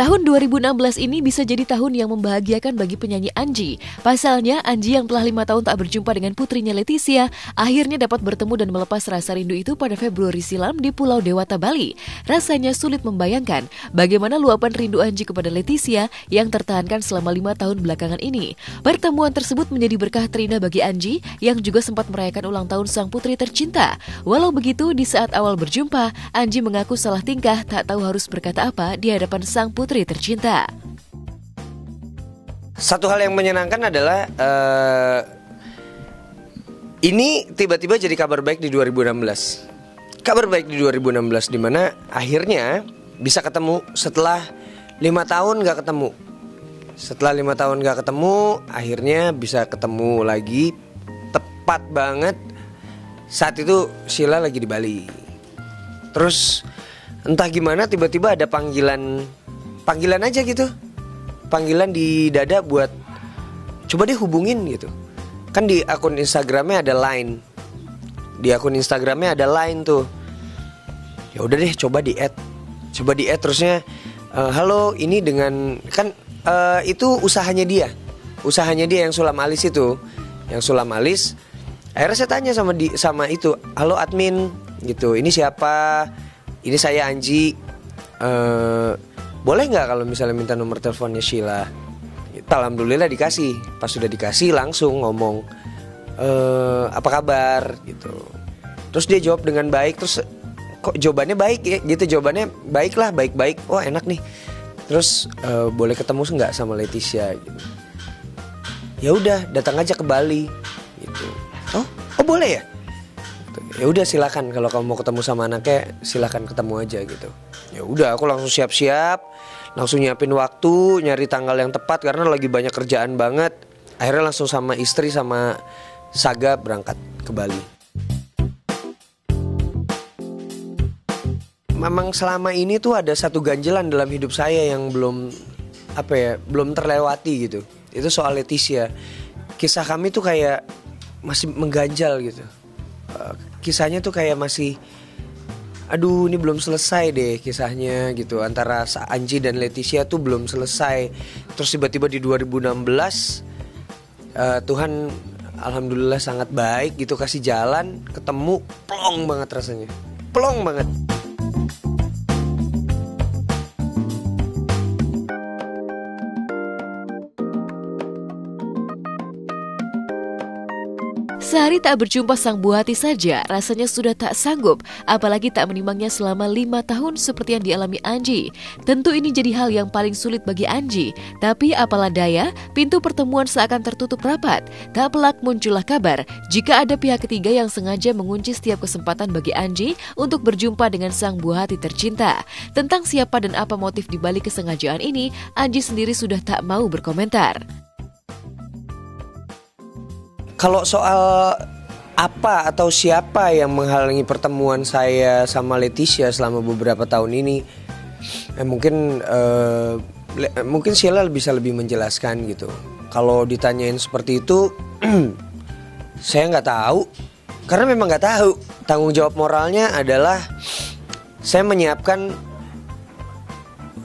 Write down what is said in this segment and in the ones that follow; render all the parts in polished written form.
Tahun 2016 ini bisa jadi tahun yang membahagiakan bagi penyanyi Anji. Pasalnya, Anji yang telah 5 tahun tak berjumpa dengan putrinya Leticia, akhirnya dapat bertemu dan melepas rasa rindu itu pada Februari silam di Pulau Dewata, Bali. Rasanya sulit membayangkan bagaimana luapan rindu Anji kepada Leticia yang tertahankan selama 5 tahun belakangan ini. Pertemuan tersebut menjadi berkah terindah bagi Anji yang juga sempat merayakan ulang tahun sang putri tercinta. Walau begitu, di saat awal berjumpa, Anji mengaku salah tingkah, tak tahu harus berkata apa di hadapan sang putri tercinta. Satu hal yang menyenangkan adalah ini tiba-tiba jadi kabar baik di 2016. Kabar baik di 2016 di mana akhirnya bisa ketemu setelah 5 tahun gak ketemu. Setelah 5 tahun gak ketemu, akhirnya bisa ketemu lagi. Tepat banget saat itu Sheila lagi di Bali. Terus entah gimana tiba-tiba ada panggilan aja gitu, panggilan di dada buat coba deh hubungin gitu. Kan di akun Instagramnya ada line, tuh. Ya udah deh coba di add terusnya. Halo, ini dengan kan itu usahanya dia yang sulam alis itu, Akhirnya saya tanya sama itu, halo admin gitu, ini siapa? Ini saya Anji. Boleh nggak kalau misalnya minta nomor teleponnya Sheila? Alhamdulillah dikasih. Pas sudah dikasih langsung ngomong, apa kabar gitu. Terus dia jawab dengan baik. Terus kok jawabannya baik ya gitu, jawabannya baik. Oh enak nih. Terus boleh ketemu nggak sama Leticia gitu. Ya udah datang aja ke Bali gitu. Oh boleh ya. Ya udah silakan, kalau kamu mau ketemu sama anaknya silakan ketemu aja gitu. Ya udah aku langsung siap-siap, langsung nyiapin waktu, nyari tanggal yang tepat karena lagi banyak kerjaan banget. Akhirnya langsung sama istri sama Saga berangkat ke Bali. Memang selama ini tuh ada satu ganjelan dalam hidup saya yang belum terlewati gitu. Itu soal Leticia. Kisah kami tuh kayak masih mengganjal gitu. Kisahnya tuh kayak masih, aduh ini belum selesai deh kisahnya gitu. Antara Anji dan Leticia tuh belum selesai. Terus tiba-tiba di 2016 Tuhan alhamdulillah sangat baik gitu, kasih jalan, ketemu, plong banget rasanya. Plong banget. Sehari tak berjumpa sang buah hati saja, rasanya sudah tak sanggup, apalagi tak menimbangnya selama 5 tahun seperti yang dialami Anji. Tentu ini jadi hal yang paling sulit bagi Anji, tapi apalah daya, pintu pertemuan seakan tertutup rapat. Tak pelak muncullah kabar jika ada pihak ketiga yang sengaja mengunci setiap kesempatan bagi Anji untuk berjumpa dengan sang buah hati tercinta. Tentang siapa dan apa motif di balik kesengajaan ini, Anji sendiri sudah tak mau berkomentar. Kalau soal apa atau siapa yang menghalangi pertemuan saya sama Leticia selama beberapa tahun ini, mungkin Sheila bisa lebih menjelaskan gitu. Kalau ditanyain seperti itu, saya nggak tahu, karena memang nggak tahu. Tanggung jawab moralnya adalah saya menyiapkan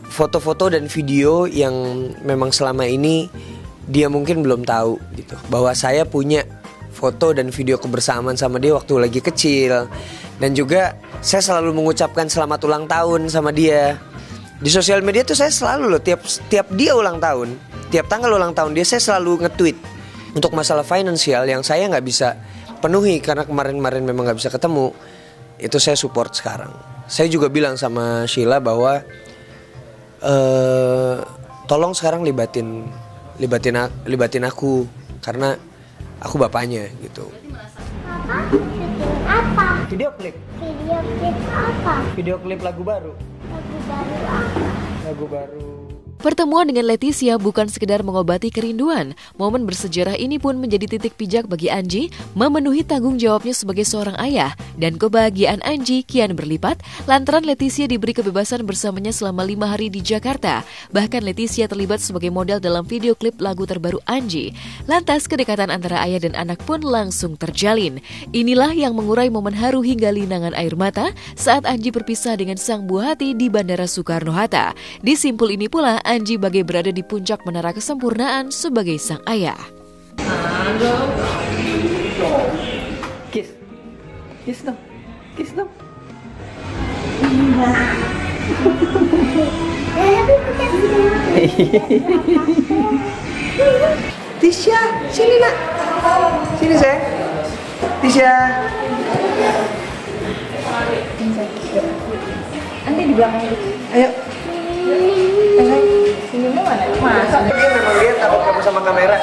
foto-foto dan video yang memang selama ini dia mungkin belum tahu gitu, bahwa saya punya foto dan video kebersamaan sama dia waktu lagi kecil. Dan juga saya selalu mengucapkan selamat ulang tahun sama dia. Di sosial media tuh saya selalu loh, tiap dia ulang tahun, tiap tanggal ulang tahun dia, saya selalu nge-tweet. Untuk masalah finansial yang saya gak bisa penuhi karena kemarin-kemarin memang gak bisa ketemu, itu saya support sekarang. Saya juga bilang sama Sheila bahwa tolong sekarang libatin aku karena aku bapaknya gitu. Papa syuting apa? Video klip Apa? Video klip lagu baru. Lagu baru apa? Lagu baru Pertemuan dengan Leticia bukan sekedar mengobati kerinduan. Momen bersejarah ini pun menjadi titik pijak bagi Anji memenuhi tanggung jawabnya sebagai seorang ayah. Dan kebahagiaan Anji kian berlipat lantaran Leticia diberi kebebasan bersamanya selama 5 hari di Jakarta. Bahkan Leticia terlibat sebagai model dalam video klip lagu terbaru Anji. Lantas kedekatan antara ayah dan anak pun langsung terjalin. Inilah yang mengurai momen haru hingga linangan air mata saat Anji berpisah dengan sang buah hati di Bandara Soekarno-Hatta. Di simpul ini pula Anji bagai berada di puncak menara kesempurnaan sebagai sang ayah. Kiss. Kiss dong. Kiss dong. Tisha, sini nak. Sini sayang. Tisha. Nanti di belakang itu. Ayo. Senyumnya mana? Dia takut kamu sama kamera.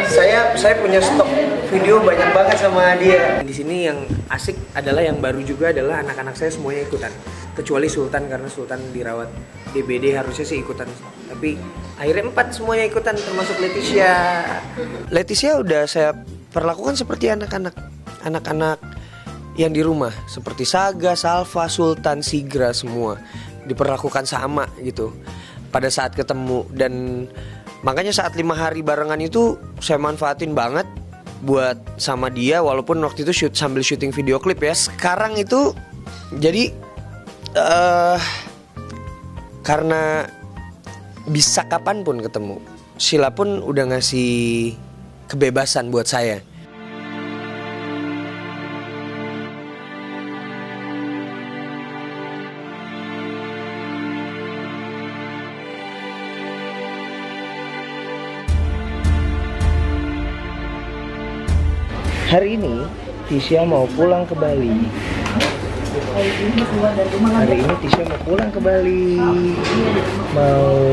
Saya punya stok video banyak banget sama dia. Di sini yang asik adalah yang baru juga adalah anak-anak saya semuanya ikutan. Kecuali Sultan karena Sultan dirawat DBD harusnya sih ikutan. Tapi akhirnya 4 semuanya ikutan termasuk Leticia. Leticia udah saya perlakukan seperti anak-anak yang di rumah, seperti Saga, Salva, Sultan, Sigra semua diperlakukan sama gitu pada saat ketemu. Dan makanya saat 5 hari barengan itu saya manfaatin banget buat sama dia, walaupun waktu itu sambil syuting video klip ya. Sekarang itu jadi karena bisa kapanpun ketemu, Sheila pun udah ngasih kebebasan buat saya. Hari ini Tisha mau pulang ke Bali. Hari ini Tisha mau pulang ke Bali. Mau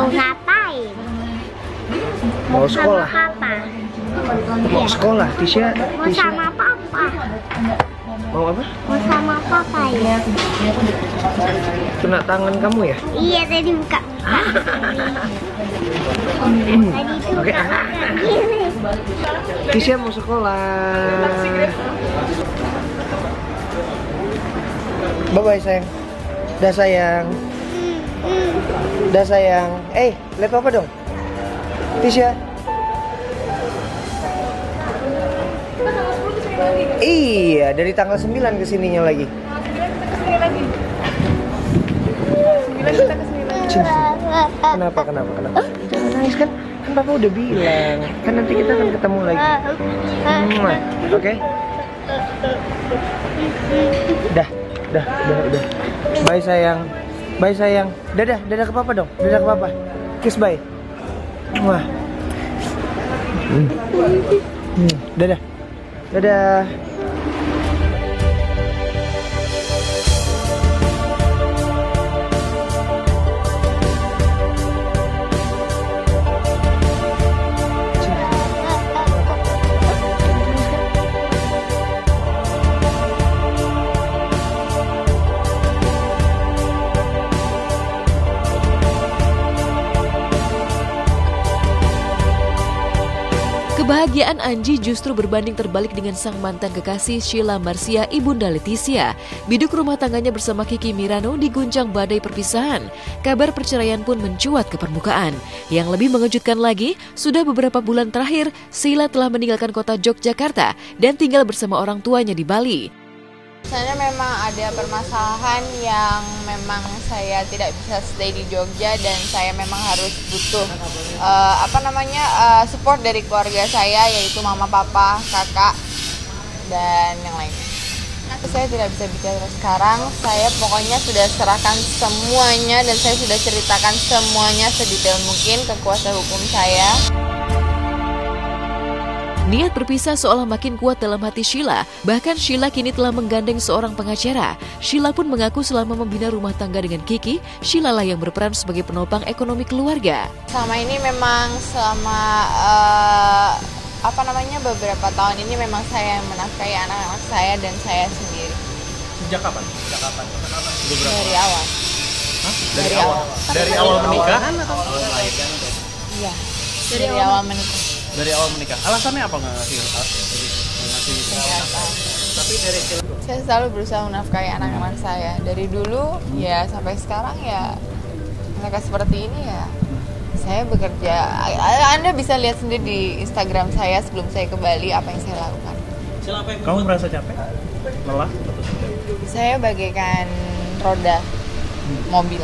ngapain? Mau sekolah. Sama papa. Mau sekolah, Tisha. Mau sama papa. Mau apa? Mau sama papa ya. Kena tangan kamu ya? Iya tadi buka. Tadi itu Oke. buka. Tisha mau sekolah. Bye-bye sayang. Dah sayang. Dah sayang. Lihat papa dong. Tisha. Iya, dari tanggal 9 kesininya lagi. Kenapa? Jangan nangis kan papa udah bilang. Kan nanti kita akan ketemu lagi. Oke? Dah. Bye sayang. Dadah ke papa dong. Dadah ke papa. Kiss bye. Wah. Dadah. Kebahagiaan Anji justru berbanding terbalik dengan sang mantan kekasih Sheila Marcia, ibunda Leticia. Biduk rumah tangganya bersama Kiki Mirano diguncang badai perpisahan. Kabar perceraian pun mencuat ke permukaan. Yang lebih mengejutkan lagi, sudah beberapa bulan terakhir, Sheila telah meninggalkan kota Yogyakarta dan tinggal bersama orang tuanya di Bali. Sebenarnya memang ada permasalahan yang memang saya tidak bisa stay di Jogja dan saya memang harus butuh support dari keluarga saya, yaitu mama, papa, kakak, dan yang lainnya. Saya tidak bisa bicara sekarang, saya pokoknya sudah serahkan semuanya dan saya sudah ceritakan semuanya sedetail mungkin ke kuasa hukum saya. Niat berpisah seolah makin kuat dalam hati Sheila. Bahkan Sheila kini telah menggandeng seorang pengacara. Sheila pun mengaku selama membina rumah tangga dengan Kiki, Sheila lah yang berperan sebagai penopang ekonomi keluarga. Selama ini memang beberapa tahun ini memang saya yang menafkahi anak-anak saya dan saya sendiri. Sejak kapan? Dari awal. Dari awal. Dari awal menikah? Iya. Dari awal menikah. Dari awal menikah. Alasannya apa nggak ngasih? Saya selalu berusaha menafkahi anak-anak saya. Dari dulu ya sampai sekarang ya mereka seperti ini ya. Saya bekerja. Anda bisa lihat sendiri di Instagram saya sebelum saya ke Bali apa yang saya lakukan. Kamu merasa capek? Lelah? Atau sudah? Saya bagaikan roda mobil.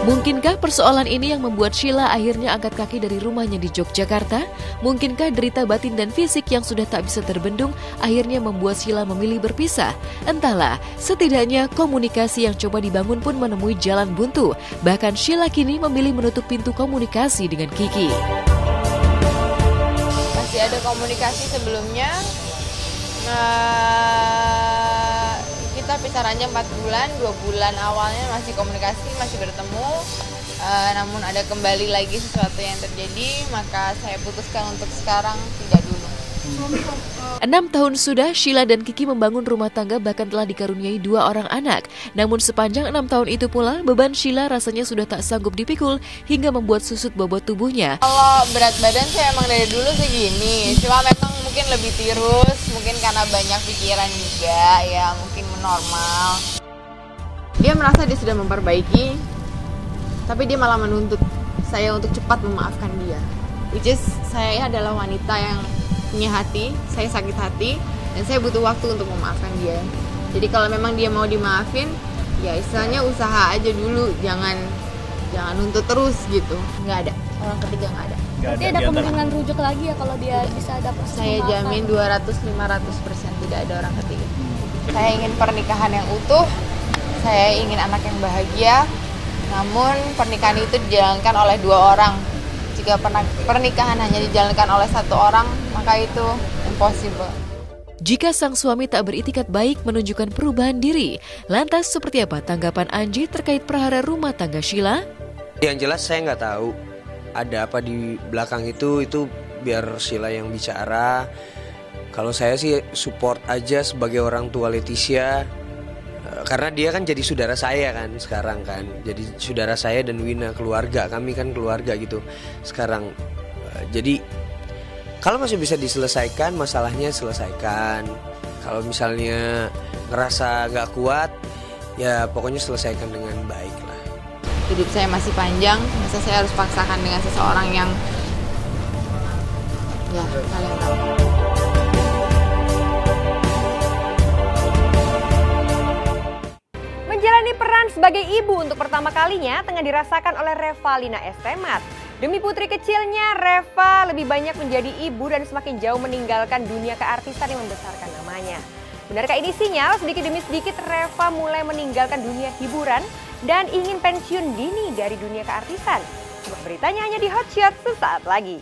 Mungkinkah persoalan ini yang membuat Sheila akhirnya angkat kaki dari rumahnya di Yogyakarta? Mungkinkah derita batin dan fisik yang sudah tak bisa terbendung akhirnya membuat Sheila memilih berpisah? Entahlah, setidaknya komunikasi yang coba dibangun pun menemui jalan buntu. Bahkan Sheila kini memilih menutup pintu komunikasi dengan Kiki. Masih ada komunikasi sebelumnya. Kita pisarannya 4 bulan, 2 bulan awalnya masih komunikasi, masih bertemu. Namun ada kembali lagi sesuatu yang terjadi, maka saya putuskan untuk sekarang tidak dulu. 6 tahun sudah Sheila dan Kiki membangun rumah tangga, bahkan telah dikaruniai 2 orang anak. Namun sepanjang 6 tahun itu pula, beban Sheila rasanya sudah tak sanggup dipikul hingga membuat susut bobot tubuhnya. Kalau berat badan saya emang dari dulu segini, cuma memang mungkin lebih tirus, mungkin karena banyak pikiran juga, ya mungkin normal. Dia merasa dia sudah memperbaiki, tapi dia malah menuntut saya untuk cepat memaafkan dia. Which is, saya adalah wanita yang punya hati, saya sakit hati, dan saya butuh waktu untuk memaafkan dia. Jadi kalau memang dia mau dimaafin, ya istilahnya usaha aja dulu, jangan nuntut terus gitu. Nggak ada, orang ketiga nggak ada. Berarti ada kemungkinan rujuk lagi ya kalau dia bisa dapat. Saya jamin 200-500% tidak ada orang ketiga. Saya ingin pernikahan yang utuh, saya ingin anak yang bahagia, namun pernikahan itu dijalankan oleh 2 orang. Jika pernikahan hanya dijalankan oleh 1 orang, maka itu impossible. Jika sang suami tak beritikat baik menunjukkan perubahan diri, lantas seperti apa tanggapan Anji terkait perhara rumah tangga Sheila? Yang jelas saya nggak tahu ada apa di belakang itu biar Sheila yang bicara. Kalau saya sih support aja sebagai orang tua Leticia, karena dia kan jadi saudara saya kan sekarang kan, jadi saudara saya dan Wina, keluarga kami kan keluarga gitu sekarang. Jadi kalau masih bisa diselesaikan masalahnya selesaikan. Kalau misalnya ngerasa nggak kuat, ya pokoknya selesaikan dengan baik lah. Hidup saya masih panjang, masa saya harus paksakan dengan seseorang yang ya kalian tahu. Menjalani peran sebagai ibu untuk pertama kalinya tengah dirasakan oleh Revalina Estemat. Demi putri kecilnya, Reva lebih banyak menjadi ibu dan semakin jauh meninggalkan dunia keartisan yang membesarkan namanya. Benarkah ini sinyal sedikit demi sedikit Reva mulai meninggalkan dunia hiburan dan ingin pensiun dini dari dunia keartisan? Simak beritanya hanya di Hot Shot sesaat lagi.